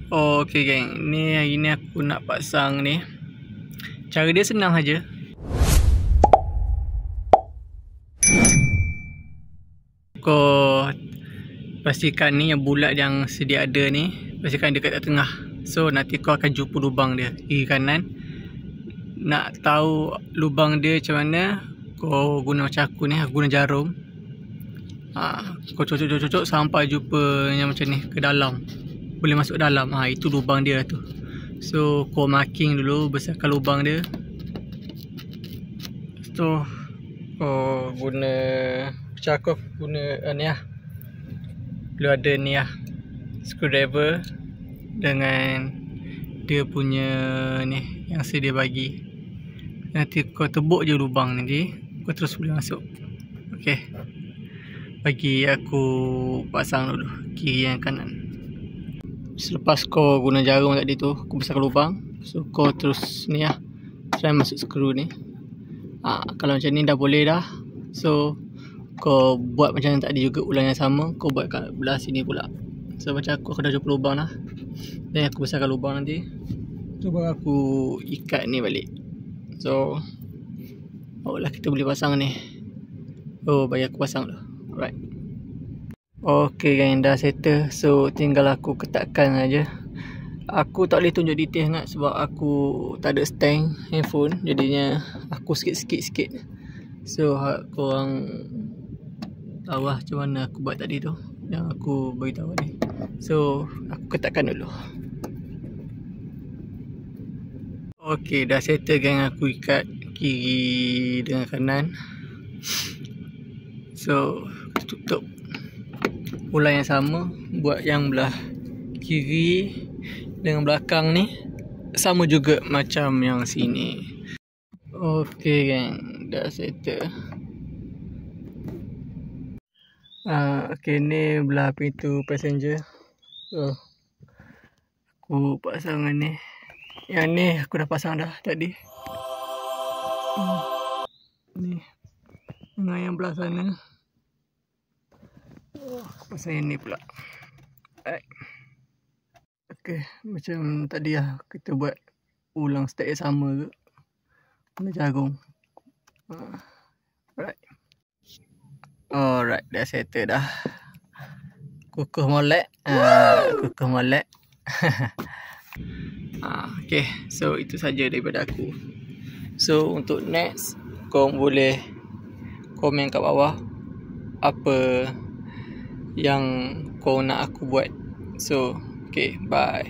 Okay geng, ni hari ni aku nak pasang ni. Cara dia senang saja. Kau pastikan ni yang bulat yang sedia ada ni, pastikan dekat tengah. So nanti kau akan jumpa lubang dia kiri kanan. Nak tahu lubang dia macam mana, kau guna macam aku ni, aku guna jarum. Kau cocok sampai jumpa yang macam ni ke dalam. Boleh masuk dalam. Itu lubang dia tu. So kau marking dulu, besarkan lubang dia. So kau guna macam aku guna ni lah. Perlu ada ni lah, screwdriver dengan dia punya ni yang sedia bagi. Nanti kau tebuk je lubang ni, kau terus boleh masuk. Okay, bagi aku pasang dulu kiri yang kanan. Selepas kau guna jarum tadi tu, kau besarkan lubang. So kau terus ni lah, try masuk skru ni. Kalau macam ni dah boleh dah. So kau buat macam tadi juga, ulang yang sama. Kau buat kat belah sini pula. So macam aku dah jumpa lubang dah. Dan aku besarkan lubang nanti. So baru aku ikat ni balik. So barulah kita boleh pasang ni. Bagi aku pasang dulu. Alright. Okay gang, dah settle. So tinggal aku ketatkan saja. Aku tak boleh tunjuk detail sangat sebab aku tak ada stand handphone. Jadinya aku sikit-sikit. So korang tahu lah macam mana aku buat tadi tu, yang aku beritahu ni. So aku ketatkan dulu. Okay, dah settle gang. Aku ikat kiri dengan kanan. So tutup. Ulang yang sama, buat yang belah kiri dengan belakang ni sama juga macam yang sini. Okay gang, dah settle. Okay, ni belah pintu passenger. So aku pasang ni. Yang ni aku dah pasang dah tadi. Ni dengan yang belah sana. Aku pasang yang ni pula. Alright. Okay, macam tadi lah, kita buat ulang step yang sama ke, guna jarum. Alright, dah settle dah. Kukuh molek. Kukuh molek. Okay, so itu saja daripada aku. So untuk next, kau boleh komen kat bawah apa yang kau nak aku buat. So okay, bye.